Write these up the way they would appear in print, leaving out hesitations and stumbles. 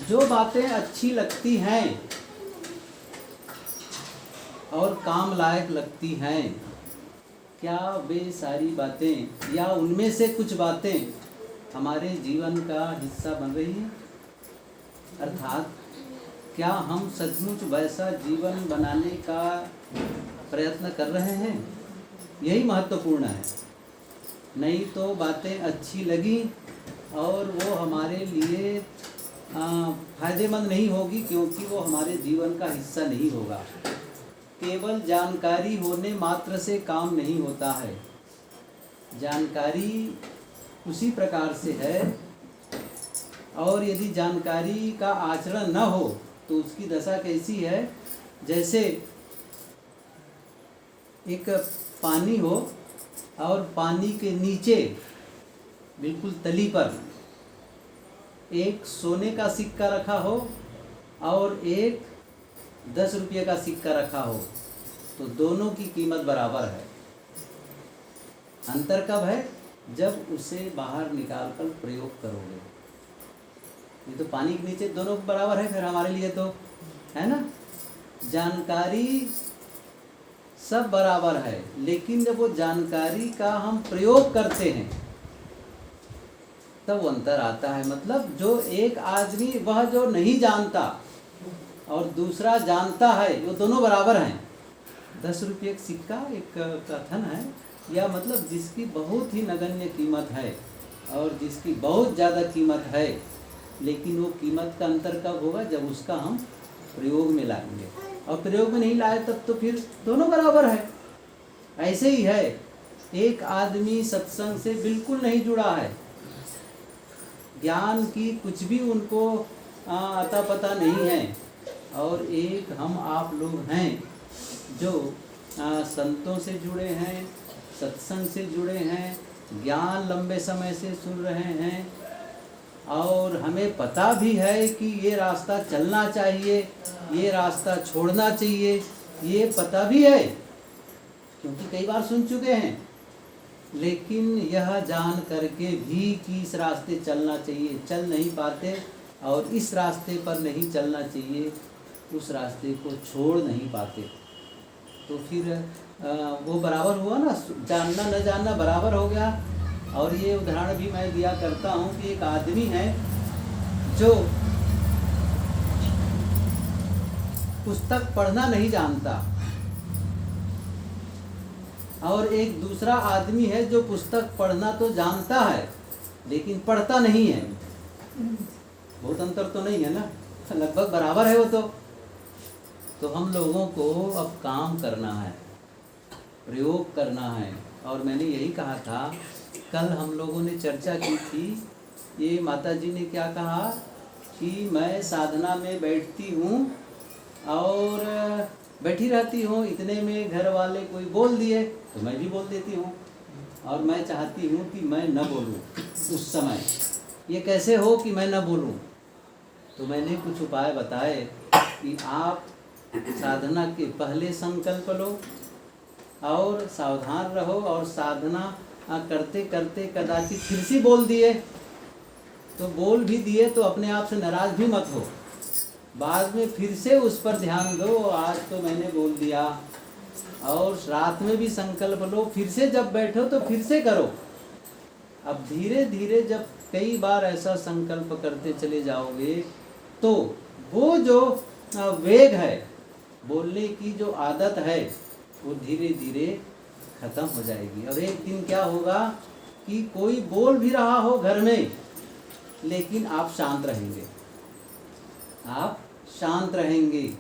जो बातें अच्छी लगती हैं और काम लायक लगती हैं, क्या वे सारी बातें या उनमें से कुछ बातें हमारे जीवन का हिस्सा बन रही हैं? अर्थात क्या हम सचमुच वैसा जीवन बनाने का प्रयत्न कर रहे हैं? यही महत्वपूर्ण है। नहीं तो बातें अच्छी लगी और वो हमारे लिए फायदेमंद नहीं होगी, क्योंकि वो हमारे जीवन का हिस्सा नहीं होगा। केवल जानकारी होने मात्र से काम नहीं होता है। जानकारी उसी प्रकार से है, और यदि जानकारी का आचरण न हो तो उसकी दशा कैसी है? जैसे एक पानी हो और पानी के नीचे बिल्कुल तली पर एक सोने का सिक्का रखा हो और एक 10 रुपये का सिक्का रखा हो, तो दोनों की कीमत बराबर है। अंतर कब है? जब उसे बाहर निकाल कर प्रयोग करोगे। ये तो पानी के नीचे दोनों बराबर है फिर हमारे लिए, तो है ना। जानकारी सब बराबर है, लेकिन जब वो जानकारी का हम प्रयोग करते हैं तब अंतर आता है। मतलब जो एक आदमी वह जो नहीं जानता और दूसरा जानता है, वो दोनों बराबर हैं। 10 रुपये का सिक्का एक कथन है, या मतलब जिसकी बहुत ही नगण्य कीमत है और जिसकी बहुत ज़्यादा कीमत है, लेकिन वो कीमत का अंतर कब होगा? जब उसका हम प्रयोग में लाएंगे, और प्रयोग में नहीं लाए तब तो फिर दोनों बराबर है। ऐसे ही है, एक आदमी सत्संग से बिल्कुल नहीं जुड़ा है, ज्ञान की कुछ भी उनको अता पता नहीं है, और एक हम आप लोग हैं जो संतों से जुड़े हैं, सत्संग से जुड़े हैं, ज्ञान लंबे समय से सुन रहे हैं, और हमें पता भी है कि ये रास्ता चलना चाहिए, ये रास्ता छोड़ना चाहिए, ये पता भी है क्योंकि कई बार सुन चुके हैं। लेकिन यह जान करके भी कि इस रास्ते चलना चाहिए, चल नहीं पाते, और इस रास्ते पर नहीं चलना चाहिए, उस रास्ते को छोड़ नहीं पाते। तो फिर वो बराबर हुआ ना, जानना न जानना बराबर हो गया। और ये उदाहरण भी मैं दिया करता हूँ कि एक आदमी है जो पुस्तक पढ़ना नहीं जानता, और एक दूसरा आदमी है जो पुस्तक पढ़ना तो जानता है लेकिन पढ़ता नहीं है। बहुत अंतर तो नहीं है ना, लगभग बराबर है वो तो हम लोगों को अब काम करना है, प्रयोग करना है। और मैंने यही कहा था, कल हम लोगों ने चर्चा की थी, ये माता जी ने क्या कहा कि मैं साधना में बैठती हूँ और बैठी रहती हूँ, इतने में घर वाले कोई बोल दिए तो मैं भी बोल देती हूँ, और मैं चाहती हूँ कि मैं न बोलूँ उस समय। ये कैसे हो कि मैं न बोलूँ? तो मैंने कुछ उपाय बताए कि आप साधना के पहले संकल्प लो और सावधान रहो, और साधना करते करते कदाचित फिर से बोल दिए तो बोल भी दिए तो अपने आप से नाराज भी मत हो, बाद में फिर से उस पर ध्यान दो, आज तो मैंने बोल दिया। और रात में भी संकल्प लो, फिर से जब बैठो तो फिर से करो। अब धीरे धीरे जब कई बार ऐसा संकल्प करते चले जाओगे तो वो जो वेग है, बोलने की जो आदत है, वो धीरे धीरे खत्म हो जाएगी। और एक दिन क्या होगा कि कोई बोल भी रहा हो घर में, लेकिन आप शांत रहेंगे, आप शांत रहेंगे।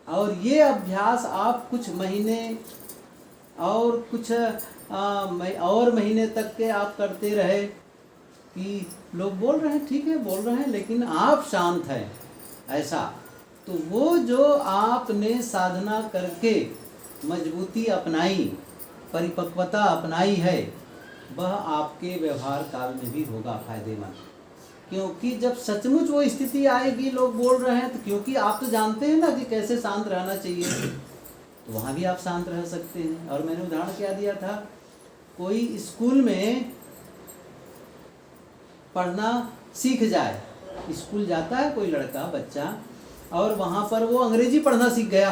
और ये अभ्यास आप कुछ महीने और कुछ और महीने तक के आप करते रहे कि लोग बोल रहे हैं, ठीक है बोल रहे हैं, लेकिन आप शांत हैं, ऐसा। तो वो जो आपने साधना करके मजबूती अपनाई, परिपक्वता अपनाई है, वह आपके व्यवहार काल में भी होगा फायदेमंद। क्योंकि जब सचमुच वो स्थिति आएगी, लोग बोल रहे हैं, तो क्योंकि आप तो जानते हैं ना कि कैसे शांत रहना चाहिए, तो वहाँ भी आप शांत रह सकते हैं। और मैंने उदाहरण क्या दिया था, कोई स्कूल में पढ़ना सीख जाए स्कूल जाता है कोई लड़का बच्चा और वहाँ पर वो अंग्रेजी पढ़ना सीख गया,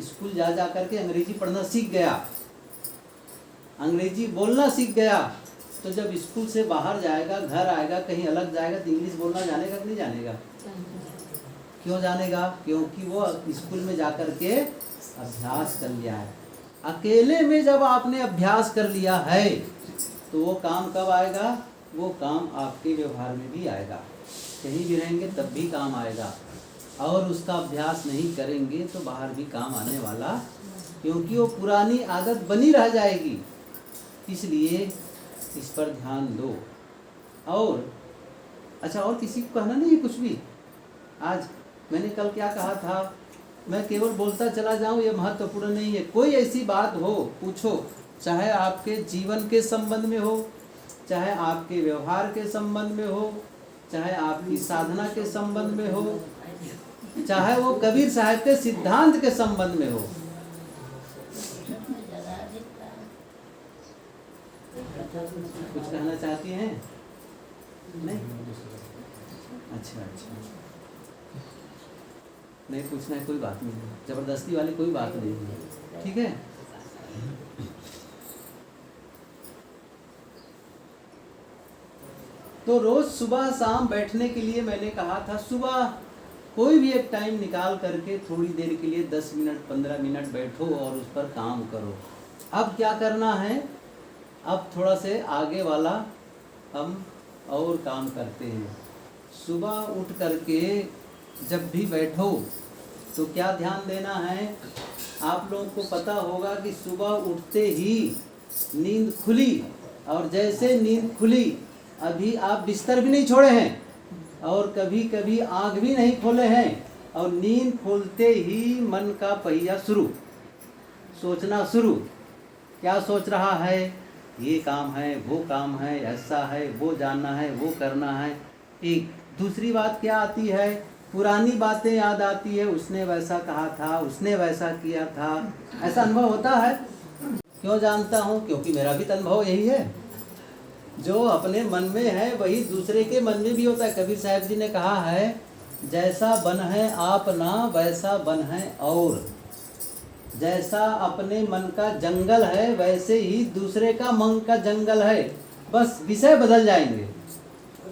स्कूल जा जा करके अंग्रेजी पढ़ना सीख गया, अंग्रेजी बोलना सीख गया, तो जब स्कूल से बाहर जाएगा, घर आएगा, कहीं अलग जाएगा तो इंग्लिश बोलना जानेगा कि नहीं जानेगा? क्यों जानेगा? क्योंकि वो स्कूल में जा कर के अभ्यास कर लिया है। अकेले में जब आपने अभ्यास कर लिया है तो वो काम कब आएगा? वो काम आपके व्यवहार में भी आएगा, कहीं भी रहेंगे तब भी काम आएगा। और उसका अभ्यास नहीं करेंगे तो बाहर भी काम आने वाला, क्योंकि वो पुरानी आदत बनी रह जाएगी। इसलिए इस पर ध्यान दो। और अच्छा, और किसी को कहना नहीं है कुछ भी? आज मैंने कल क्या कहा था, मैं केवल बोलता चला जाऊं ये महत्वपूर्ण नहीं है। कोई ऐसी बात हो पूछो, चाहे आपके जीवन के संबंध में हो, चाहे आपके व्यवहार के संबंध में हो, चाहे आपकी साधना के संबंध में हो, चाहे वो कबीर साहब के सिद्धांत के संबंध में हो। कुछ कहना चाहती हैं? नहीं? अच्छा, नहीं पूछना है, कोई बात नहीं है, जबरदस्ती वाली कोई बात नहीं है, ठीक है। तो रोज सुबह शाम बैठने के लिए मैंने कहा था, सुबह कोई भी एक टाइम निकाल करके थोड़ी देर के लिए 10 मिनट 15 मिनट बैठो और उस पर काम करो। अब क्या करना है, अब थोड़ा से आगे वाला हम और काम करते हैं। सुबह उठ करके जब भी बैठो तो क्या ध्यान देना है, आप लोगों को पता होगा कि सुबह उठते ही नींद खुली, और जैसे नींद खुली अभी आप बिस्तर भी नहीं छोड़े हैं और कभी कभी आँख भी नहीं खोले हैं, और नींद खोलते ही मन का पहिया शुरू, सोचना शुरू। क्या सोच रहा है? ये काम है, वो काम है, ऐसा है, वो जानना है, वो करना है। एक दूसरी बात क्या आती है, पुरानी बातें याद आती है, उसने वैसा कहा था, उसने वैसा किया था, ऐसा अनुभव होता है। क्यों जानता हूँ? क्योंकि मेरा भी अनुभव यही है, जो अपने मन में है वही दूसरे के मन में भी होता है। कबीर साहब जी ने कहा है, जैसा बन है आप ना वैसा बन है और, जैसा अपने मन का जंगल है वैसे ही दूसरे का मन का जंगल है, बस विषय बदल जाएंगे,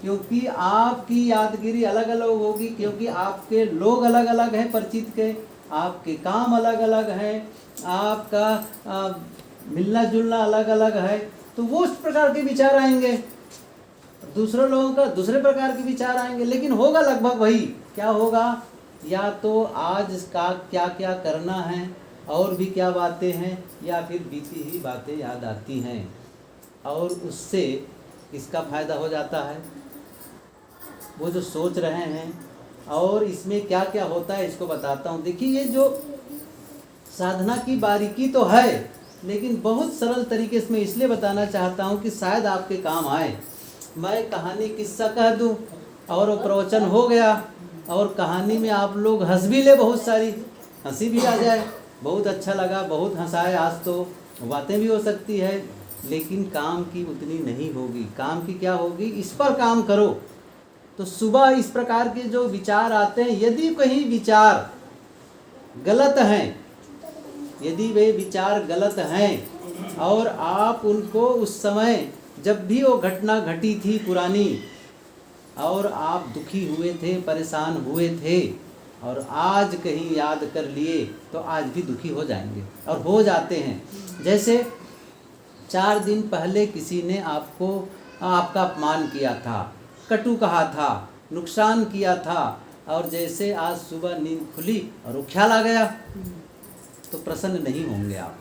क्योंकि आपकी यादगिरी अलग अलग होगी, क्योंकि आपके लोग अलग अलग हैं परिचित के, आपके काम अलग अलग हैं, आपका मिलना जुलना अलग अलग है, तो वो उस प्रकार के विचार आएंगे, दूसरे लोगों का दूसरे प्रकार के विचार आएंगे, लेकिन होगा लगभग वही। क्या होगा? या तो आज का क्या क्या करना है और भी क्या बातें हैं, या फिर बीती ही बातें याद आती हैं, और उससे इसका फायदा हो जाता है, वो जो सोच रहे हैं। और इसमें क्या क्या होता है इसको बताता हूँ। देखिए, ये जो साधना की बारीकी तो है, लेकिन बहुत सरल तरीके से मैं इसलिए बताना चाहता हूँ कि शायद आपके काम आए। मैं कहानी किस्सा कह दूँ और वो प्रवचन हो गया, और कहानी में आप लोग हंस भी ले, बहुत सारी हंसी भी आ जाए, बहुत अच्छा लगा, बहुत हंसाए, आज तो बातें भी हो सकती है, लेकिन काम की उतनी नहीं होगी। काम की क्या होगी? इस पर काम करो। तो सुबह इस प्रकार के जो विचार आते हैं, यदि कहीं विचार गलत हैं, यदि वे विचार गलत हैं और आप उनको उस समय जब भी वो घटना घटी थी पुरानी और आप दुखी हुए थे, परेशान हुए थे, और आज कहीं याद कर लिए तो आज भी दुखी हो जाएंगे, और हो जाते हैं। जैसे 4 दिन पहले किसी ने आपका अपमान किया था, कटु कहा था, नुकसान किया था, और जैसे आज सुबह नींद खुली और वो ख्याल आ गया, तो प्रसन्न नहीं होंगे आप।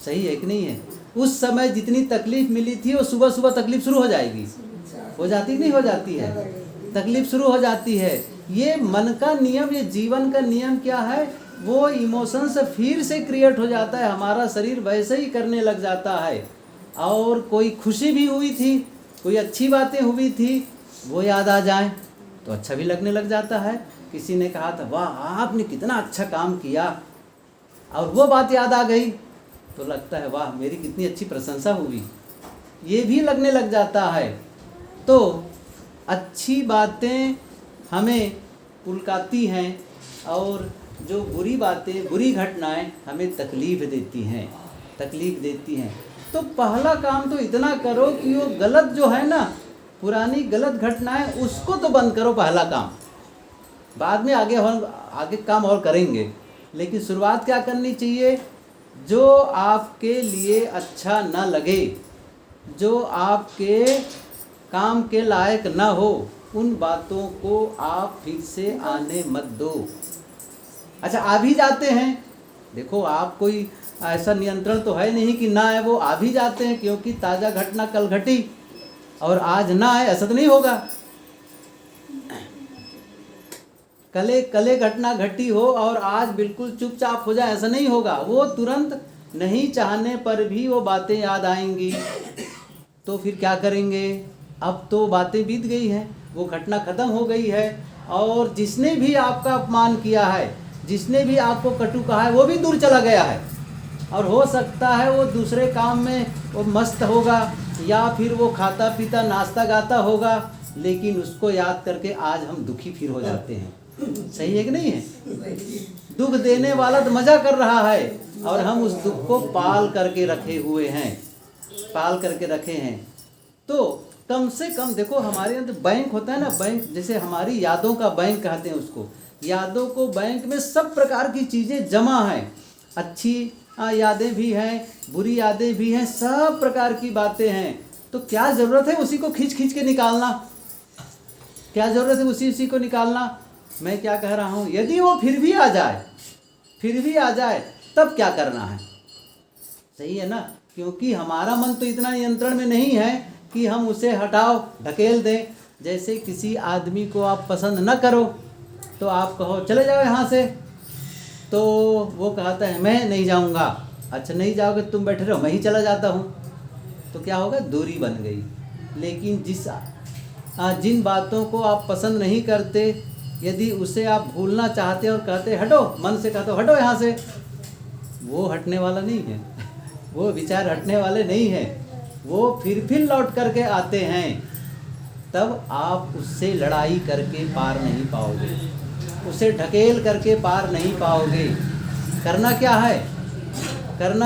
सही है कि नहीं है? उस समय जितनी तकलीफ मिली थी वो सुबह सुबह तकलीफ शुरू हो जाएगी। हो जाती नहीं हो जाती है? तकलीफ शुरू हो जाती है। ये मन का नियम, ये जीवन का नियम क्या है, वो इमोशन से फिर से क्रिएट हो जाता है, हमारा शरीर वैसे ही करने लग जाता है। और कोई खुशी भी हुई थी, कोई अच्छी बातें हुई थी, वो याद आ जाए तो अच्छा भी लगने लग जाता है। किसी ने कहा था, वाह आपने कितना अच्छा काम किया, और वो बात याद आ गई तो लगता है वाह मेरी कितनी अच्छी प्रशंसा हुई, ये भी लगने लग जाता है। तो अच्छी बातें हमें पुलकाती हैं और जो बुरी बातें, बुरी घटनाएं हमें तकलीफ़ देती हैं। तो पहला काम तो इतना करो कि वो गलत जो है ना, पुरानी गलत घटनाएं, उसको तो बंद करो पहला काम। बाद में आगे काम और करेंगे, लेकिन शुरुआत क्या करनी चाहिए? जो आपके लिए अच्छा न लगे, जो आपके काम के लायक न हो, उन बातों को आप फिर से आने मत दो। अच्छा, आ भी जाते हैं, देखो आप कोई ऐसा नियंत्रण तो है नहीं कि ना है, वो आ भी जाते हैं, क्योंकि ताज़ा घटना कल घटी और आज ना है, ऐसा तो नहीं होगा। कले घटना घटी हो और आज बिल्कुल चुपचाप हो जाए, ऐसा नहीं होगा। वो तुरंत नहीं चाहने पर भी वो बातें याद आएंगी। तो फिर क्या करेंगे? अब तो बातें बीत गई हैं, वो घटना खत्म हो गई है, और जिसने भी आपका अपमान किया है, जिसने भी आपको कटु कहा है, वो भी दूर चला गया है। और हो सकता है वो दूसरे काम में वो मस्त होगा, या फिर वो खाता पीता नाश्ता गाता होगा, लेकिन उसको याद करके आज हम दुखी फिर हो जाते हैं। सही है कि नहीं है? दुख देने वाला तो मजा कर रहा है, और हम उस दुख को पाल करके रखे हैं। तो कम से कम देखो, हमारे अंदर बैंक होता है ना, बैंक जैसे हमारी यादों का बैंक कहते हैं उसको। यादों को बैंक में सब प्रकार की चीज़ें जमा हैं, अच्छी यादें भी हैं, बुरी यादें भी हैं, सब प्रकार की बातें हैं। तो क्या ज़रूरत है उसी को खींच के निकालना? क्या ज़रूरत है उसी को निकालना? मैं क्या कह रहा हूँ, यदि वो फिर भी आ जाए तब क्या करना है? सही है ना? क्योंकि हमारा मन तो इतना नियंत्रण में नहीं है कि हम उसे हटाओ, ढकेल दें। जैसे किसी आदमी को आप पसंद न करो तो आप कहो चले जाओ यहाँ से, तो वो कहता है मैं नहीं जाऊँगा। अच्छा, नहीं जाओगे, तुम बैठे रहो, मैं ही चला जाता हूँ। तो क्या होगा? दूरी बन गई। लेकिन जिन बातों को आप पसंद नहीं करते, यदि उसे आप भूलना चाहते और कहते हटो, मन से कहते हटो यहाँ से, वो हटने वाला नहीं है, वो विचार हटने वाले नहीं हैं, वो फिर लौट करके आते हैं। तब आप उससे लड़ाई करके पार नहीं पाओगे, उसे ढकेल करके पार नहीं पाओगे। करना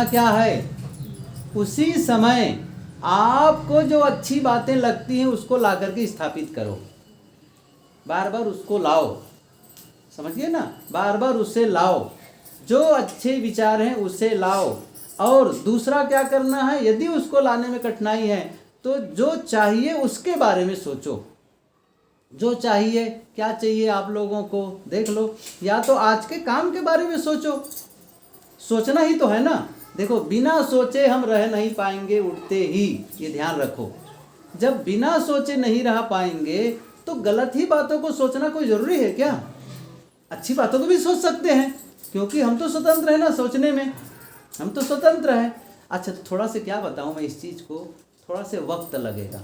क्या है? उसी समय आपको जो अच्छी बातें लगती हैं उसको ला करके स्थापित करो, बार बार उसको लाओ, समझिए ना, बार बार उसे लाओ, जो अच्छे विचार हैं उसे लाओ। और दूसरा क्या करना है? यदि उसको लाने में कठिनाई है तो जो चाहिए उसके बारे में सोचो। जो चाहिए, क्या चाहिए आप लोगों को देख लो, या तो आज के काम के बारे में सोचो, सोचना ही तो है ना। देखो, बिना सोचे हम रह नहीं पाएंगे उठते ही, ये ध्यान रखो। जब बिना सोचे नहीं रह पाएंगे तो गलत ही बातों को सोचना कोई ज़रूरी है क्या? अच्छी बातों को भी सोच सकते हैं, क्योंकि हम तो स्वतंत्र हैं ना, सोचने में हम तो स्वतंत्र हैं। अच्छा, तो थोड़ा से क्या बताऊं मैं इस चीज़ को, थोड़ा से वक्त लगेगा,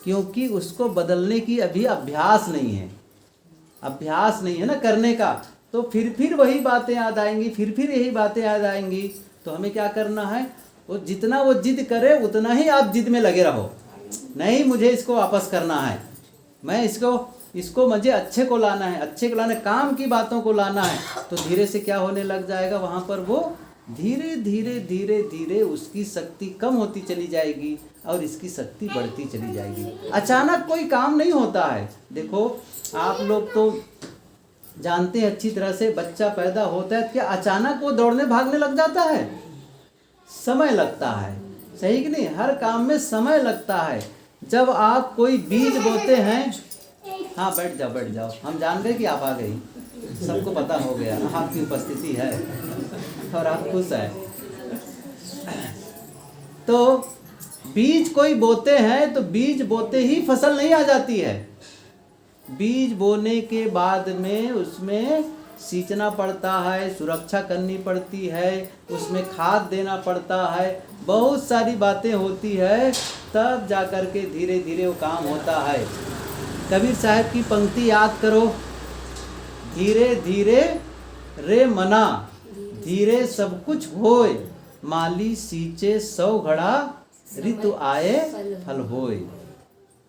क्योंकि उसको बदलने की अभी अभ्यास नहीं है ना करने का। तो फिर वही बातें याद आएंगी, फिर यही बातें याद आएंगी। तो हमें क्या करना है? वो जितना वो जिद करे उतना ही आप जिद में लगे रहो। नहीं, मुझे इसको वापस करना है, मैं इसको मुझे अच्छे को लाना है, काम की बातों को लाना है। तो धीरे से क्या होने लग जाएगा? वहाँ पर वो धीरे उसकी शक्ति कम होती चली जाएगी और इसकी शक्ति बढ़ती चली जाएगी। अचानक कोई काम नहीं होता है। देखो, आप लोग तो जानते हैं अच्छी तरह से, बच्चा पैदा होता है क्या अचानक वो दौड़ने भागने लग जाता है? समय लगता है, सही कि नहीं? हर काम में समय लगता है। जब आप कोई बीज बोते हैं, हाँ बैठ जाओ, हम जान गए कि आप आ गई, सबको पता हो गया आपकी उपस्थिति है और आप खुश हैं। तो बीज कोई बोते हैं तो बीज बोते ही फसल नहीं आ जाती है। बीज बोने के बाद में उसमें सींचना पड़ता है, सुरक्षा करनी पड़ती है, उसमें खाद देना पड़ता है, बहुत सारी बातें होती है, तब जाकर के धीरे वो काम होता है। कबीर साहब की पंक्ति याद करो, धीरे रे मना, धीरे सब कुछ होय, माली सींचे 100 घड़ा, ऋतु आए फल होय।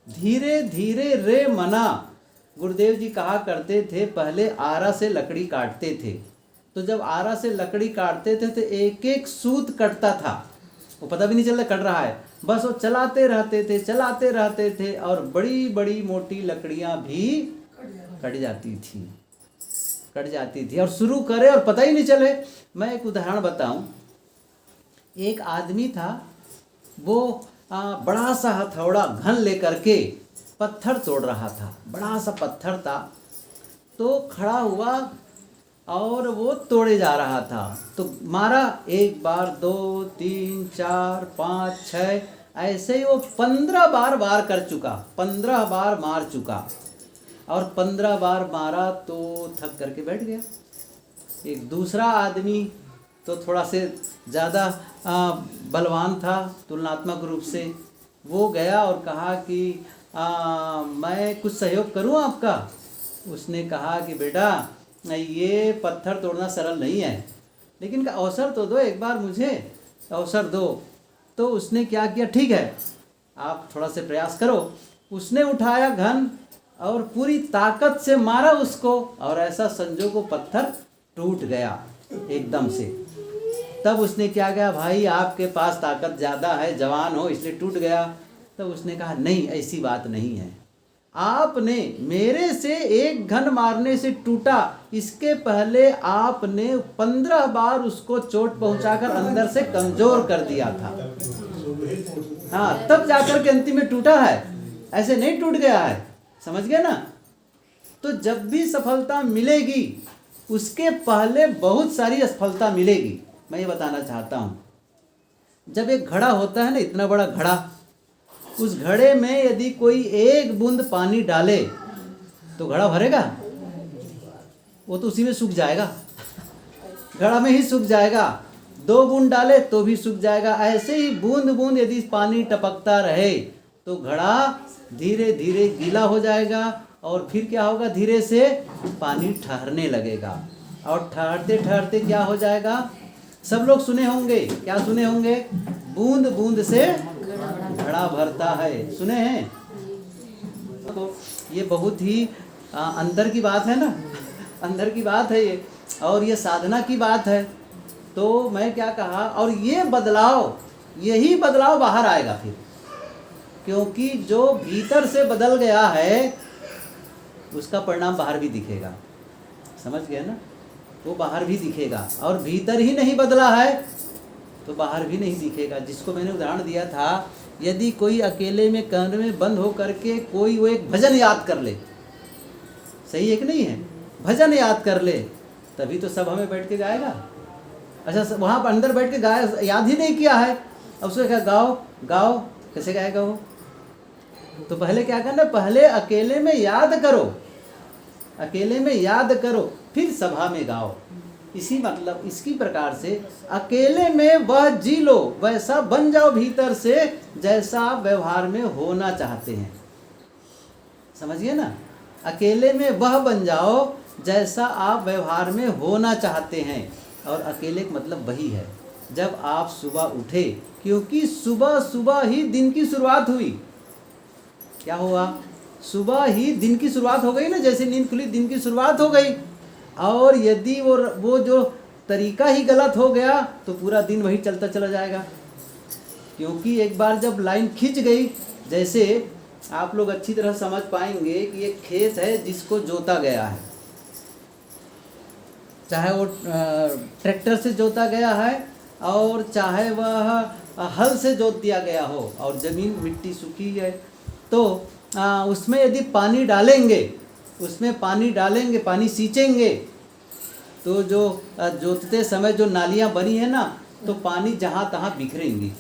धीरे धीरे रे मना। गुरुदेव जी कहा करते थे पहले आरा से लकड़ी काटते थे, तो जब आरा से लकड़ी काटते थे तो एक एक सूत कटता था, वो पता भी नहीं चलता कट रहा है, बस वो चलाते रहते थे और बड़ी बड़ी मोटी लकड़ियां भी कट जाती थी और शुरू करे और पता ही नहीं चले। मैं एक उदाहरण बताऊं। एक आदमी था, वो बड़ा सा हथौड़ा घन लेकर के पत्थर तोड़ रहा था, बड़ा सा पत्थर था, तो खड़ा हुआ और वो तोड़े जा रहा था, तो मारा 1 बार 2 3 4 5 6, ऐसे ही वो 15 बार वार कर चुका, 15 बार मार चुका और 15 बार मारा तो थक करके बैठ गया। एक दूसरा आदमी तो थोड़ा से ज़्यादा बलवान था तुलनात्मक रूप से, वो गया और कहा कि मैं कुछ सहयोग करूं आपका। उसने कहा कि बेटा ये पत्थर तोड़ना सरल नहीं है, लेकिन अवसर तो दो, एक बार मुझे अवसर दो। तो उसने क्या किया, ठीक है आप थोड़ा से प्रयास करो। उसने उठाया घन और पूरी ताकत से मारा उसको, और ऐसा संजो को पत्थर टूट गया एकदम से। तब उसने क्या कहा, भाई आपके पास ताकत ज़्यादा है, जवान हो इसलिए टूट गया। तब उसने कहा नहीं, ऐसी बात नहीं है, आपने मेरे से एक घन मारने से टूटा, इसके पहले आपने 15 बार उसको चोट पहुंचाकर अंदर से कमजोर कर दिया था। हाँ, तब जाकर के अंतिम में टूटा है, ऐसे नहीं टूट गया है। समझ गए ना? तो जब भी सफलता मिलेगी उसके पहले बहुत सारी असफलता मिलेगी। मैं ये बताना चाहता हूँ, जब एक घड़ा होता है ना, इतना बड़ा घड़ा, उस घड़े में यदि कोई एक बूंद पानी डाले तो घड़ा भरेगा? वो तो उसी में सूख जाएगा, घड़ा में ही सूख जाएगा। 2 बूंद डाले तो भी सूख जाएगा। ऐसे ही बूंद बूंद यदि पानी टपकता रहे तो घड़ा धीरे धीरे गीला हो जाएगा और फिर क्या होगा, धीरे से पानी ठहरने लगेगा और ठहरते ठहरते क्या हो जाएगा, सब लोग सुने होंगे, क्या सुने होंगे, बूंद बूंद से घड़ा भरता है, सुने हैं? तो ये बहुत ही अंदर की बात है ना, अंदर की बात है ये, और ये साधना की बात है। तो मैं क्या कहा, और ये बदलाव, यही बदलाव बाहर आएगा फिर, क्योंकि जो भीतर से बदल गया है उसका परिणाम बाहर भी दिखेगा। समझ गए ना? वो बाहर भी दिखेगा, और भीतर ही नहीं बदला है तो बाहर भी नहीं दिखेगा। जिसको मैंने उदाहरण दिया था, यदि कोई अकेले में कमरे में बंद हो करके कोई वो एक भजन याद कर ले, सही है कि नहीं है, भजन याद कर ले, तभी तो सब हमें बैठ के गाएगा। अच्छा, वहाँ पर अंदर बैठ के गाया, याद ही नहीं किया है, अब उसको क्या गाओ गाओ, कैसे गाएगा वो? तो पहले क्या करना, पहले अकेले में याद करो, अकेले में याद करो, फिर सभा में गाओ। इसी मतलब इसकी प्रकार से अकेले में वह जी लो, वैसा बन जाओ भीतर से जैसा आप व्यवहार में होना चाहते हैं। समझिए ना? अकेले में वह बन जाओ जैसा आप व्यवहार में होना चाहते हैं। और अकेले का मतलब वही है, जब आप सुबह उठे, क्योंकि सुबह सुबह ही दिन की शुरुआत हुई। क्या हुआ? सुबह ही दिन की शुरुआत हो गई ना, जैसे नींद खुली दिन की शुरुआत हो गई। और यदि वो जो तरीका ही गलत हो गया तो पूरा दिन वही चलता चला जाएगा। क्योंकि एक बार जब लाइन खिंच गई, जैसे आप लोग अच्छी तरह समझ पाएंगे कि एक खेत है जिसको जोता गया है, चाहे वो ट्रैक्टर से जोता गया है और चाहे वह हल से जोत दिया गया हो, और ज़मीन मिट्टी सूखी है, तो उसमें यदि पानी डालेंगे, उसमें पानी डालेंगे, पानी सींचेंगे, तो जो जोतते समय जो नालियाँ बनी है ना, तो पानी जहाँ तहाँ बिखरेंगी।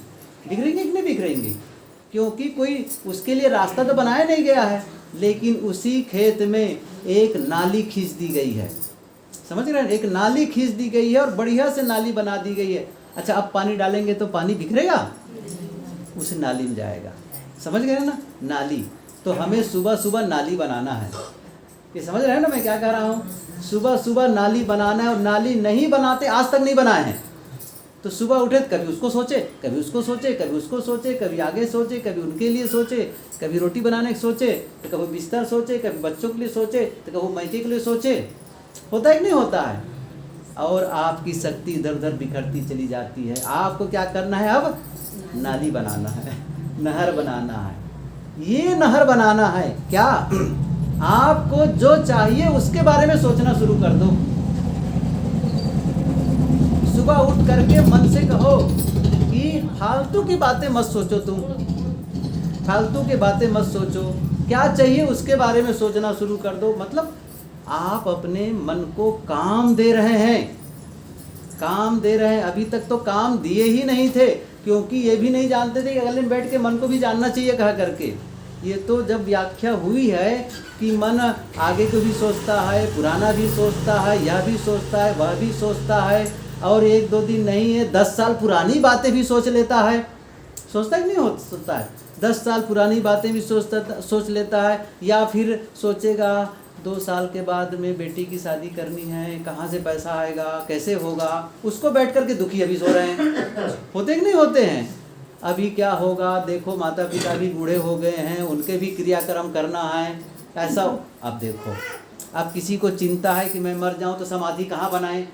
बिखरेंगे कि नहीं बिखरेंगी? क्योंकि कोई उसके लिए रास्ता तो बनाया नहीं गया है, लेकिन उसी खेत में एक नाली खींच दी गई है। समझ रहे हैं? एक नाली खींच दी गई है और बढ़िया से नाली बना दी गई है। अच्छा, अब पानी डालेंगे तो पानी बिखरेगा, उस नाली में जाएगा। समझ गए ना? नाली। तो हमें सुबह सुबह नाली बनाना है। ये समझ रहे हैं ना मैं क्या कह रहा हूँ? सुबह सुबह नाली बनाना है, और नाली नहीं बनाते, आज तक नहीं बनाए हैं, तो सुबह उठे तो कभी उसको सोचे, कभी उसको सोचे, कभी उसको सोचे, कभी आगे सोचे, कभी उनके लिए सोचे, कभी रोटी बनाने के सोचे, तो कभी बिस्तर सोचे, कभी बच्चों के लिए सोचे, तो कभी मैके के लिए सोचे। होता है कि नहीं होता है? और आपकी शक्ति इधर उधर बिखरती चली जाती है। आपको क्या करना है? अब नाली बनाना है, नहर बनाना है। ये नहर बनाना है क्या? आपको जो चाहिए उसके बारे में सोचना शुरू कर दो। सुबह उठ करके मन से कहो कि फालतू की बातें मत सोचो, तुम फालतू की बातें मत सोचो, क्या चाहिए उसके बारे में सोचना शुरू कर दो। मतलब आप अपने मन को काम दे रहे हैं, काम दे रहे हैं। अभी तक तो काम दिए ही नहीं थे, क्योंकि ये भी नहीं जानते थे कि अगले में बैठ के मन को भी जानना चाहिए कहा करके। ये तो जब व्याख्या हुई है कि मन आगे को भी सोचता है, पुराना भी सोचता है, यह भी सोचता है, वह भी सोचता है, और एक दो दिन नहीं है 10 साल पुरानी बातें भी सोच लेता है। सोचता कि नहीं सोचता है? 10 साल पुरानी बातें भी सोच लेता है। या फिर सोचेगा 2 साल के बाद में बेटी की शादी करनी है, कहाँ से पैसा आएगा, कैसे होगा, उसको बैठ कर के दुखी अभी सो रहे हैं। होते कि नहीं होते हैं? अभी क्या होगा, देखो माता पिता भी बूढ़े हो गए हैं, उनके भी क्रियाक्रम करना है, ऐसा। अब देखो, अब किसी को चिंता है कि मैं मर जाऊं तो समाधि कहाँ बनाएं?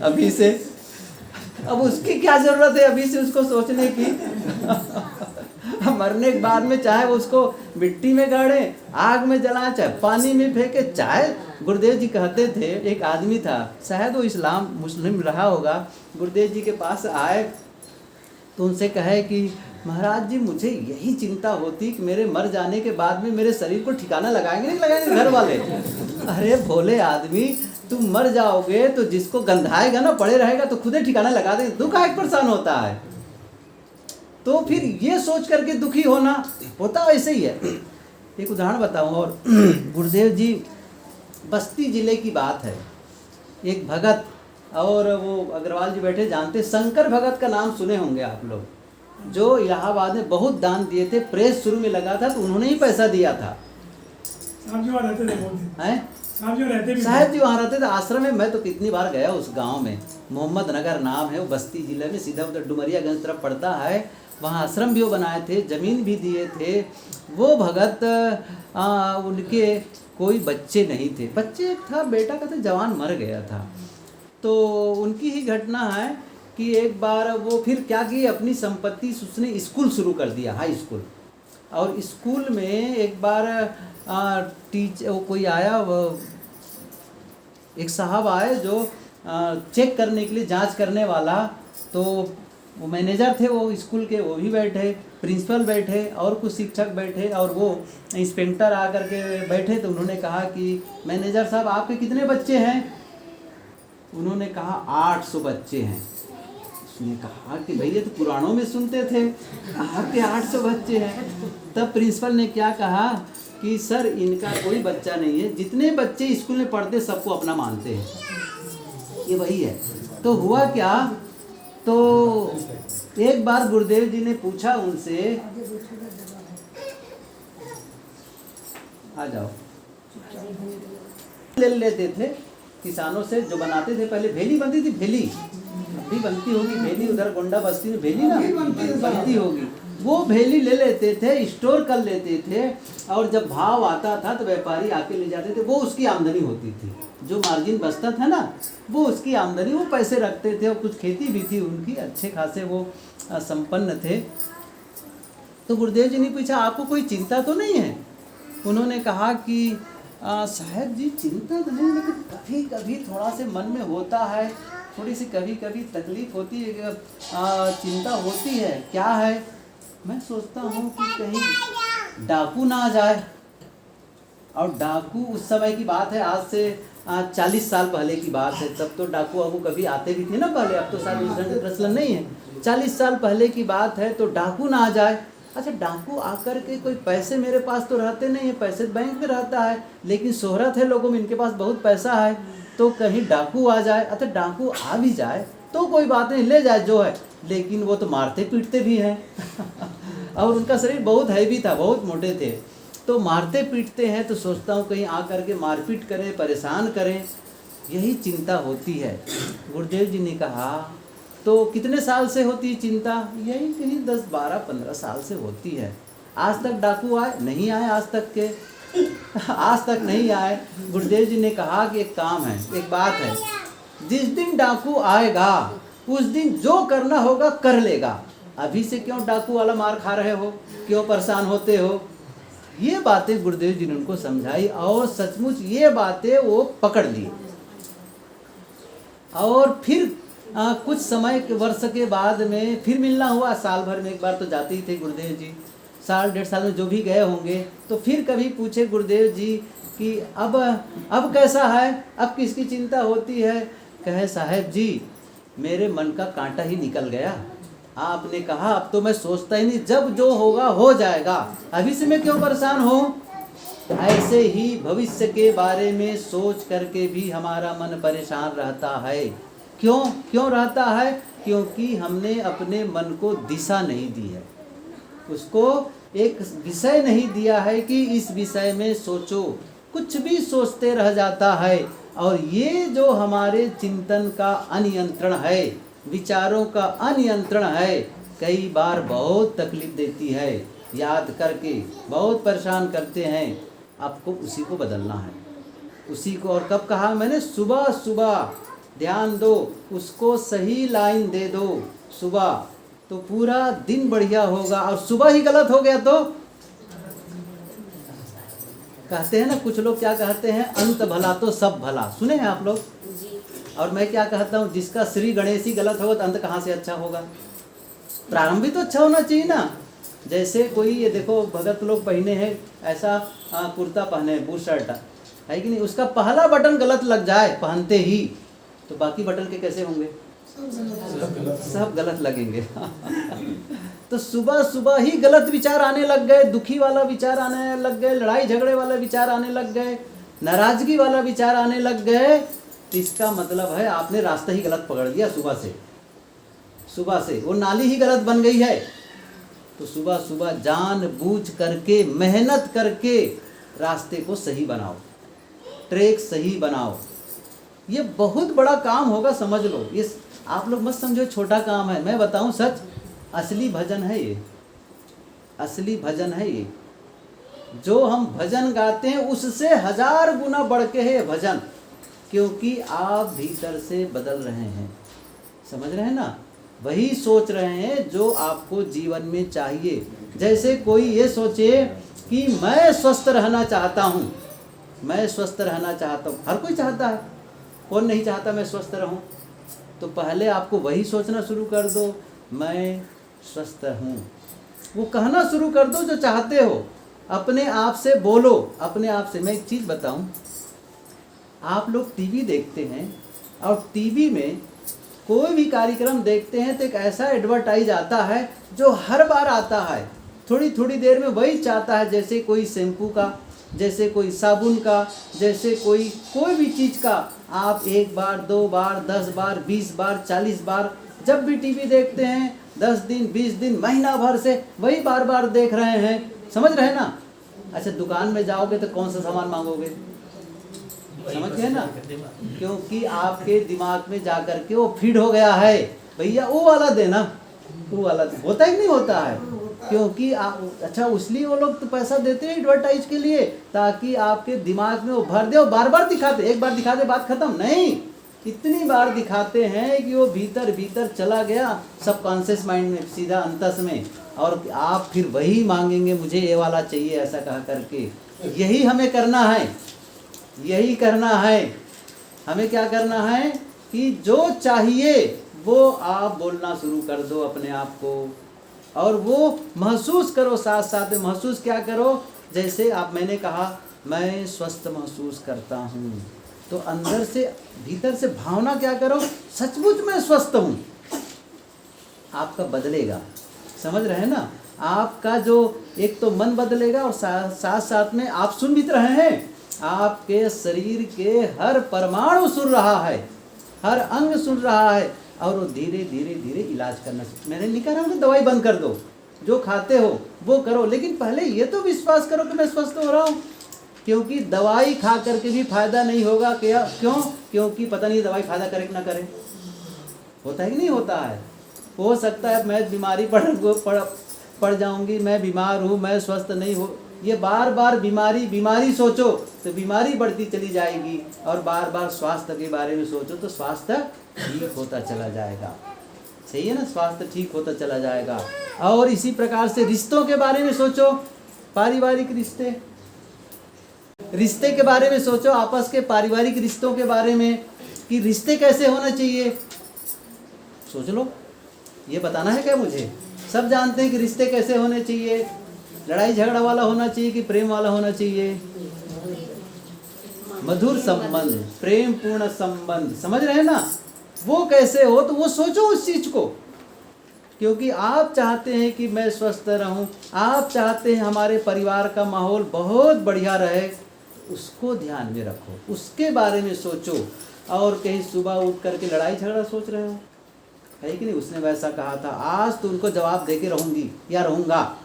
अभी से, अब उसकी क्या जरूरत है अभी से उसको सोचने की? मरने के बाद में चाहे उसको मिट्टी में गाड़े, आग में जलाए, चाहे पानी में फेंके, चाहे। गुरुदेव जी कहते थे, एक आदमी था, शायद वो इस्लाम मुस्लिम रहा होगा, गुरुदेव जी के पास आए तो उनसे कहे कि महाराज जी मुझे यही चिंता होती कि मेरे मर जाने के बाद में मेरे शरीर को ठिकाना लगाएंगे नहीं लगाएंगे घर वाले। अरे भोले आदमी, तुम मर जाओगे तो जिसको गंधाएगा ना, पड़े रहेगा तो खुद ही ठिकाना लगा देंगे, दुख एक परेशान होता है। तो फिर ये सोच करके दुखी होना होता ऐसे ही है। एक उदाहरण बताऊं और गुरुदेव जी, बस्ती जिले की बात है, एक भगत, और वो अग्रवाल जी बैठे, जानते शंकर भगत का नाम सुने होंगे आप लोग, जो इलाहाबाद में बहुत दान दिए थे। प्रेस शुरू में लगा था तो उन्होंने ही पैसा दिया था। साहब जी वहाँ रहते थे, साहब जी वहाँ रहते थे आश्रम में। मैं तो कितनी बार गया उस गांव में, मोहम्मद नगर नाम है, वो बस्ती जिले में सीधा उधर डुमरियागंज तरफ पड़ता है। वहाँ आश्रम भी वो बनाए थे, ज़मीन भी दिए थे। वो भगत उनके कोई बच्चे नहीं थे, बच्चे था बेटा का, तो जवान मर गया था। तो उनकी ही घटना है कि एक बार वो फिर क्या की, अपनी संपत्ति उसने स्कूल शुरू कर दिया, हाई स्कूल। और स्कूल में एक बार टीचर कोई आया, वो एक साहब आए जो चेक करने के लिए, जांच करने वाला। तो वो मैनेजर थे वो स्कूल के, वो भी बैठे, प्रिंसिपल बैठे, और कुछ शिक्षक बैठे, और वो इंस्पेक्टर आकर के बैठे। तो उन्होंने कहा कि मैनेजर साहब आपके कितने बच्चे हैं? उन्होंने कहा 800 बच्चे हैं। उसने कहा कि भैया तो पुराणों में सुनते थे आपके 800 बच्चे हैं। तब प्रिंसिपल ने क्या कहा कि सर इनका कोई बच्चा नहीं है, जितने बच्चे स्कूल में पढ़ते सबको अपना मानते हैं, ये वही है। तो हुआ क्या, तो एक बार गुरुदेव जी ने पूछा उनसे, आ जाओ, ले लेते थे किसानों से, जो बनाते थे, पहले भेली बनती थी, भेली अभी बनती होगी, भेली उधर गोंडा बस्ती में भेली ना बनती होगी, वो भेली ले लेते थे, स्टोर कर लेते थे, और जब भाव आता था तो व्यापारी आके ले जाते थे। वो उसकी आमदनी होती थी, जो मार्जिन बचता था ना, वो उसकी आमदनी, वो पैसे रखते थे। और कुछ खेती भी थी उनकी, अच्छे खासे वो संपन्न थे। तो गुरुदेव जी ने पूछा आपको कोई चिंता तो नहीं है? उन्होंने कहा कि साहब जी चिंता तो नहीं, लेकिन कभी कभी थोड़ा से मन में होता है, थोड़ी सी कभी कभी तकलीफ होती है, चिंता होती है। क्या है? मैं सोचता हूँ कि कहीं डाकू ना आ जाए। और डाकू उस समय की बात है, आज से 40 साल पहले की बात है। तब तो डाकू वाकू कभी आते भी थे ना पहले, अब तो शायद उस ढंग का प्रचलन नहीं है। 40 साल पहले की बात है, तो डाकू ना आ जाए। अच्छा, डाकू आकर के, कोई पैसे मेरे पास तो रहते नहीं है, पैसे बैंक में रहता है, लेकिन शोहरत है लोगों में, इनके पास बहुत पैसा है, तो कहीं डाकू आ जाए। अच्छा, डाकू आ भी जाए तो कोई बात नहीं, ले जाए जो है, लेकिन वो तो मारते पीटते भी हैं और उनका शरीर बहुत हैवी था, बहुत मोटे थे, तो मारते पीटते हैं। तो सोचता हूँ कहीं आ करके मारपीट करें, परेशान करें। यही चिंता होती है। गुरुदेव जी ने कहा तो कितने साल से होती है चिंता? यही कहीं 10, 12, 15 साल से होती है। आज तक डाकू आए? नहीं आए आज तक के आज तक नहीं आए। गुरुदेव जी ने कहा कि एक काम है, एक बात है, जिस दिन डाकू आएगा उस दिन जो करना होगा कर लेगा। अभी से क्यों डाकू वाला मार खा रहे हो, क्यों परेशान होते हो? ये बातें गुरुदेव जी ने उनको समझाई और सचमुच ये बातें वो पकड़ ली। और फिर कुछ समय के वर्ष के बाद में फिर मिलना हुआ। साल भर में एक बार तो जाते ही थे गुरुदेव जी, साल 1.5 साल में जो भी गए होंगे। तो फिर कभी पूछे गुरुदेव जी कि अब कैसा है, अब किसकी चिंता होती है? कहे साहब जी मेरे मन का कांटा ही निकल गया। आपने कहा अब तो मैं सोचता ही नहीं, जब जो होगा हो जाएगा, अभी से मैं क्यों परेशान हूँ? ऐसे ही भविष्य के बारे में सोच करके भी हमारा मन परेशान रहता है। क्यों रहता है? क्योंकि हमने अपने मन को दिशा नहीं दी है, उसको एक विषय नहीं दिया है कि इस विषय में सोचो। कुछ भी सोचते रह जाता है। और ये जो हमारे चिंतन का अनियंत्रण है, विचारों का अनियंत्रण है, कई बार बहुत तकलीफ देती है। याद करके बहुत परेशान करते हैं। आपको उसी को बदलना है, उसी को। और कब कहा मैंने? सुबह सुबह ध्यान दो, उसको सही लाइन दे दो सुबह, तो पूरा दिन बढ़िया होगा। और सुबह ही गलत हो गया तो कहते हैं ना, कुछ लोग क्या कहते हैं, अंत भला तो सब भला। सुने हैं आप लोग? और मैं क्या कहता हूँ, जिसका श्री गणेश ही गलत होगा तो अंत कहाँ से अच्छा होगा? प्रारंभ भी तो अच्छा होना चाहिए ना। जैसे कोई, ये देखो भगत लोग पहने हैं ऐसा कुर्ता पहने, बूट शर्ट है कि नहीं, उसका पहला बटन गलत लग जाए पहनते ही, तो बाकी बटन के कैसे होंगे? सब गलत लगेंगे। तो सुबह सुबह ही गलत विचार आने लग गए, दुखी वाला विचार आने लग गए, लड़ाई झगड़े वाला विचार आने लग गए, नाराजगी वाला विचार आने लग गए, तो इसका मतलब है आपने रास्ता ही गलत पकड़ लिया। सुबह से वो नाली ही गलत बन गई है। तो सुबह सुबह जानबूझ करके, मेहनत करके रास्ते को सही बनाओ, ट्रैक सही बनाओ। ये बहुत बड़ा काम होगा, समझ लो। ये आप लोग मत समझो छोटा काम है। मैं बताऊं सच, असली भजन है ये, असली भजन है ये। जो हम भजन गाते हैं उससे 1000 गुना बढ़ के है भजन, क्योंकि आप भीतर से बदल रहे हैं। समझ रहे हैं ना? वही सोच रहे हैं जो आपको जीवन में चाहिए। जैसे कोई ये सोचे कि मैं स्वस्थ रहना चाहता हूँ, मैं स्वस्थ रहना चाहता हूँ। हर कोई चाहता है, कौन नहीं चाहता मैं स्वस्थ रहूं? तो पहले आपको वही सोचना शुरू कर दो, मैं स्वस्थ हूं। वो कहना शुरू कर दो जो चाहते हो। अपने आप से बोलो, अपने आप से। मैं एक चीज़ बताऊं, आप लोग टीवी देखते हैं और टीवी में कोई भी कार्यक्रम देखते हैं तो एक ऐसा एडवर्टाइज आता है जो हर बार आता है, थोड़ी थोड़ी देर में वही चाहता है। जैसे कोई शैम्पू का, जैसे कोई साबुन का, जैसे कोई भी चीज़ का। आप 1 बार, 2 बार, 10 बार, 20 बार, 40 बार जब भी टीवी देखते हैं, 10 दिन, 20 दिन, महीना भर से वही बार बार देख रहे हैं। समझ रहे हैं ना? अच्छा, दुकान में जाओगे तो कौन सा सामान मांगोगे? समझ गए ना? क्योंकि आपके दिमाग में जा कर के वो फीड हो गया है, भैया वो वाला देना, वो वाला होता ही नहीं होता है। क्योंकि अच्छा, इसलिए वो लोग तो पैसा देते हैं एडवर्टाइज के लिए, ताकि आपके दिमाग में वो भर दे। और बार बार दिखाते, एक बार दिखा दे बात खत्म नहीं, इतनी बार दिखाते हैं कि वो भीतर भीतर चला गया सबकॉन्शियस माइंड में, सीधा अंतस में। और आप फिर वही मांगेंगे, मुझे ये वाला चाहिए, ऐसा कहा करके। यही हमें करना है, यही करना है। हमें क्या करना है कि जो चाहिए वो आप बोलना शुरू कर दो अपने आप को, और वो महसूस करो। साथ साथ में महसूस क्या करो? जैसे आप, मैंने कहा मैं स्वस्थ महसूस करता हूँ, तो अंदर से, भीतर से भावना क्या करो? सचमुच मैं स्वस्थ हूँ। आपका बदलेगा। समझ रहे हैं ना? आपका जो एक तो मन बदलेगा, और साथ साथ में आप सुन भी रहे हैं, आपके शरीर के हर परमाणु सुन रहा है, हर अंग सुन रहा है। और वो धीरे धीरे धीरे इलाज करना। मैंने नहीं कह रहा हूँ कि दवाई बंद कर दो, जो खाते हो वो करो, लेकिन पहले ये तो विश्वास करो कि मैं स्वस्थ हो रहा हूँ। क्योंकि दवाई खा करके भी फायदा नहीं होगा। क्या क्यों? क्योंकि पता नहीं दवाई फायदा करे कि ना करे। होता है कि नहीं होता है? हो सकता है मैं बीमारी पड़ जाऊंगी, मैं बीमार हूँ, मैं स्वस्थ नहीं हो, ये बार बार बीमारी सोचो तो बीमारी बढ़ती चली जाएगी, और बार बार स्वास्थ्य के बारे में सोचो तो स्वास्थ्य ठीक होता चला जाएगा। सही है ना? स्वास्थ्य ठीक होता चला जाएगा। और इसी प्रकार से रिश्तों के बारे में सोचो, पारिवारिक रिश्ते के बारे में सोचो, आपस के पारिवारिक रिश्तों के बारे में कि रिश्ते कैसे होना चाहिए। सोच लो, ये बताना है क्या मुझे? सब जानते हैं कि रिश्ते कैसे होने चाहिए। लड़ाई झगड़ा वाला होना चाहिए कि प्रेम वाला होना चाहिए? मधुर संबंध, प्रेम पूर्ण संबंध, समझ रहे हैं ना? वो कैसे हो तो वो सोचो उस चीज को, क्योंकि आप चाहते हैं कि मैं स्वस्थ रहूं, आप चाहते हैं हमारे परिवार का माहौल बहुत बढ़िया रहे, उसको ध्यान में रखो, उसके बारे में सोचो। और कहीं सुबह उठ करके लड़ाई झगड़ा सोच रहे हो, है कि नहीं? उसने वैसा कहा था, आज तो उनको जवाब देके रहूंगी या रहूंगा,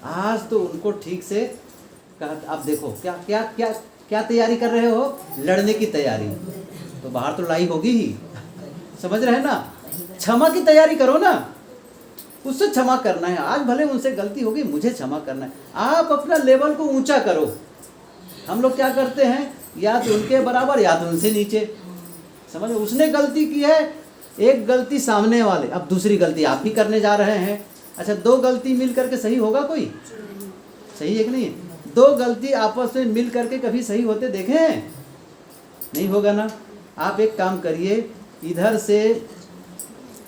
आज तो उनको ठीक से कहा। अब देखो क्या क्या क्या क्या तैयारी कर रहे हो? लड़ने की तैयारी। तो बाहर तो लड़ाई होगी ही, समझ रहे हैं ना? क्षमा की तैयारी करो ना, उससे क्षमा करना है। आज भले उनसे गलती होगी, मुझे क्षमा करना है। आप अपना लेवल को ऊंचा करो। हम लोग क्या करते हैं, या तो उनके बराबर या तो उनसे नीचे, समझ। उसने गलती की है, एक गलती सामने वाले, अब दूसरी गलती आप ही करने जा रहे हैं। अच्छा, दो गलती मिल करके सही होगा कोई? सही है कि नहीं? दो गलती आपस में मिल करके कभी सही होते देखे हैं? नहीं होगा ना। आप एक काम करिए, इधर से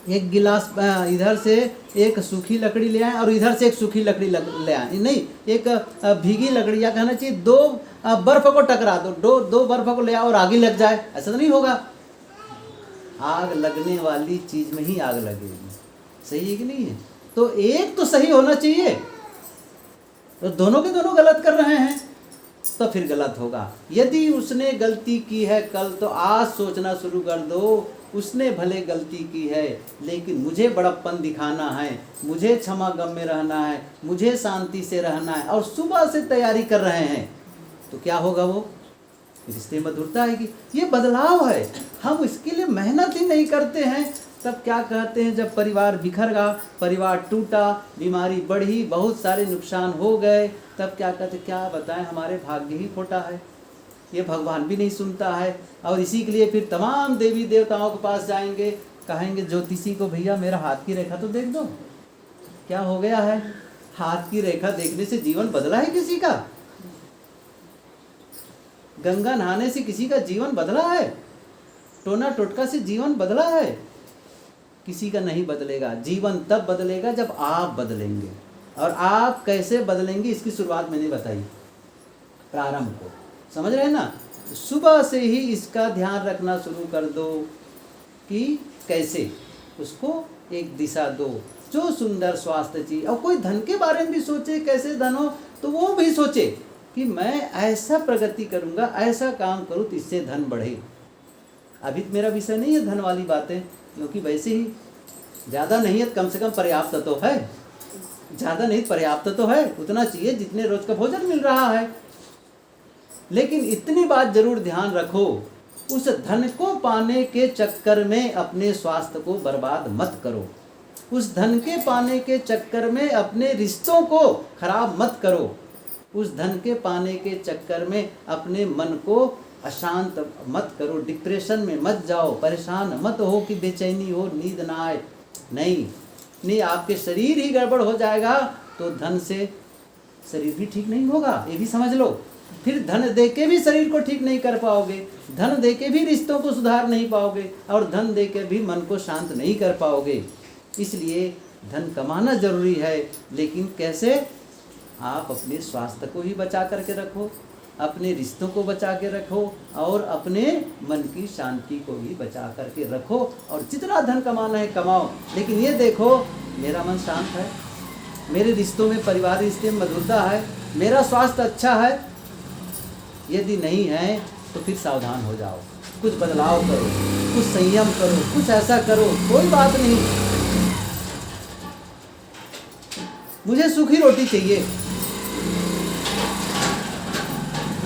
एक गिलास, इधर से एक सूखी लकड़ी ले आए और इधर से एक सूखी लकड़ी ले आए, नहीं, एक भीगी लकड़ी, या कहना चाहिए दो बर्फ को टकरा दो, दो बर्फ को ले आओ और आगे लग जाए, ऐसा तो नहीं होगा। आग लगने वाली चीज में ही आग लगेगी। सही है कि नहीं है? तो एक तो सही होना चाहिए, तो दोनों के दोनों गलत कर रहे हैं तो फिर गलत होगा। यदि उसने गलती की है कल, तो आज सोचना शुरू कर दो, उसने भले गलती की है लेकिन मुझे बड़प्पन दिखाना है, मुझे क्षमागम में रहना है, मुझे शांति से रहना है, और सुबह से तैयारी कर रहे हैं, तो क्या होगा? वो रिश्ते में मधुरता आएगी। ये बदलाव है। हम इसके लिए मेहनत ही नहीं करते हैं, तब क्या कहते हैं, जब परिवार बिखर गया, परिवार टूटा, बीमारी बढ़ी, बहुत सारे नुकसान हो गए, तब क्या कहते, क्या बताएं, हमारे भाग्य ही खोटा है, ये भगवान भी नहीं सुनता है। और इसी के लिए फिर तमाम देवी देवताओं के पास जाएंगे, कहेंगे ज्योतिषी को, भैया मेरा हाथ की रेखा तो देख दो, क्या हो गया है? हाथ की रेखा देखने से जीवन बदला है किसी का? गंगा नहाने से किसी का जीवन बदला है? टोना टोटका से जीवन बदला है? किसी का नहीं बदलेगा। जीवन तब बदलेगा जब आप बदलेंगे। और आप कैसे बदलेंगे, इसकी शुरुआत मैंने बताई, प्रारंभ को, समझ रहे हैं ना? सुबह से ही इसका ध्यान रखना शुरू कर दो कि कैसे उसको एक दिशा दो, जो सुंदर स्वास्थ्य चाहिए। और कोई धन के बारे में भी सोचे, कैसे धन हो, तो वो भी सोचे कि मैं ऐसा प्रगति करूंगा, ऐसा काम करूं तो इससे धन बढ़े। अभी मेरा विषय नहीं है धन वाली बातें, क्योंकि वैसे ही ज़्यादा नहीं है, कम से कम पर्याप्त तो है, ज़्यादा नहीं पर्याप्त तो है, उतना चाहिए जितने रोज का भोजन मिल रहा है। लेकिन इतनी बात जरूर ध्यान रखो, उस धन को पाने के चक्कर में अपने स्वास्थ्य को बर्बाद मत करो, उस धन के पाने के चक्कर में अपने रिश्तों को खराब मत करो, उस धन के पाने के चक्कर में अपने मन को अशांत मत करो, डिप्रेशन में मत जाओ, परेशान मत हो कि बेचैनी हो, नींद ना आए। नहीं, आपके शरीर ही गड़बड़ हो जाएगा तो धन से शरीर भी ठीक नहीं होगा, ये भी समझ लो। फिर धन दे के भी शरीर को ठीक नहीं कर पाओगे, धन दे के भी रिश्तों को सुधार नहीं पाओगे, और धन दे के भी मन को शांत नहीं कर पाओगे। इसलिए धन कमाना जरूरी है, लेकिन कैसे? आप अपने स्वास्थ्य को ही बचा करके रखो, अपने रिश्तों को बचा के रखो, और अपने मन की शांति को भी बचा करके रखो। और जितना धन कमाना है कमाओ, लेकिन ये देखो मेरा मन शांत है, मेरे रिश्तों में, परिवार रिश्ते में मधुरता है, मेरा स्वास्थ्य अच्छा है। यदि नहीं है तो फिर सावधान हो जाओ, कुछ बदलाव करो, कुछ संयम करो, कुछ ऐसा करो। कोई बात नहीं, मुझे सूखी रोटी चाहिए,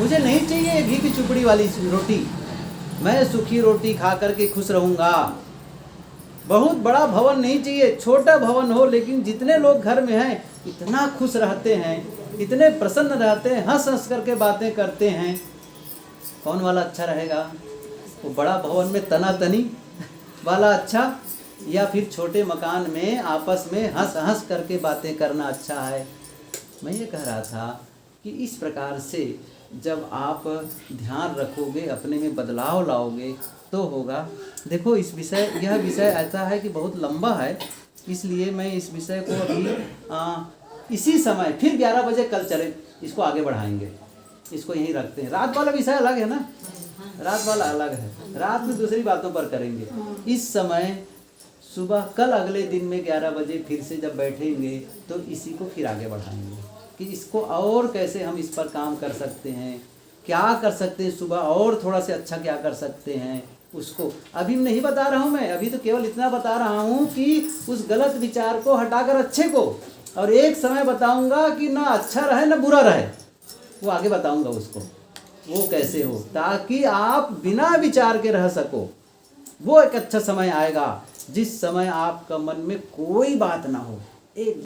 मुझे नहीं चाहिए ये घी की चुपड़ी वाली रोटी, मैं सूखी रोटी खा करके खुश रहूँगा। बहुत बड़ा भवन नहीं चाहिए, छोटा भवन हो, लेकिन जितने लोग घर में हैं इतना खुश रहते हैं, इतने प्रसन्न रहते हैं, हंस हंस करके बातें करते हैं। कौन वाला अच्छा रहेगा? वो बड़ा भवन में तना तनी वाला अच्छा, या फिर छोटे मकान में आपस में हंस हंस करके बातें करना अच्छा है? मैं ये कह रहा था कि इस प्रकार से जब आप ध्यान रखोगे, अपने में बदलाव लाओगे तो होगा। देखो यह विषय ऐसा है कि बहुत लंबा है, इसलिए मैं इस विषय को अभी इसी समय फिर 11 बजे कल चले इसको आगे बढ़ाएंगे, इसको यहीं रखते हैं। रात वाला विषय अलग है ना, रात वाला अलग है, रात में दूसरी बातों पर करेंगे। इस समय सुबह कल अगले दिन में 11 बजे फिर से जब बैठेंगे तो इसी को फिर आगे बढ़ाएंगे कि इसको और कैसे हम इस पर काम कर सकते हैं, क्या कर सकते हैं, सुबह और थोड़ा सा अच्छा क्या कर सकते हैं उसको अभी नहीं बता रहा हूँ मैं। अभी तो केवल इतना बता रहा हूँ कि उस गलत विचार को हटाकर अच्छे को, और एक समय बताऊँगा कि ना अच्छा रहे ना बुरा रहे, वो आगे बताऊँगा उसको वो कैसे हो, ताकि आप बिना विचार के रह सको। वो एक अच्छा समय आएगा जिस समय आपका मन में कोई बात ना हो, एक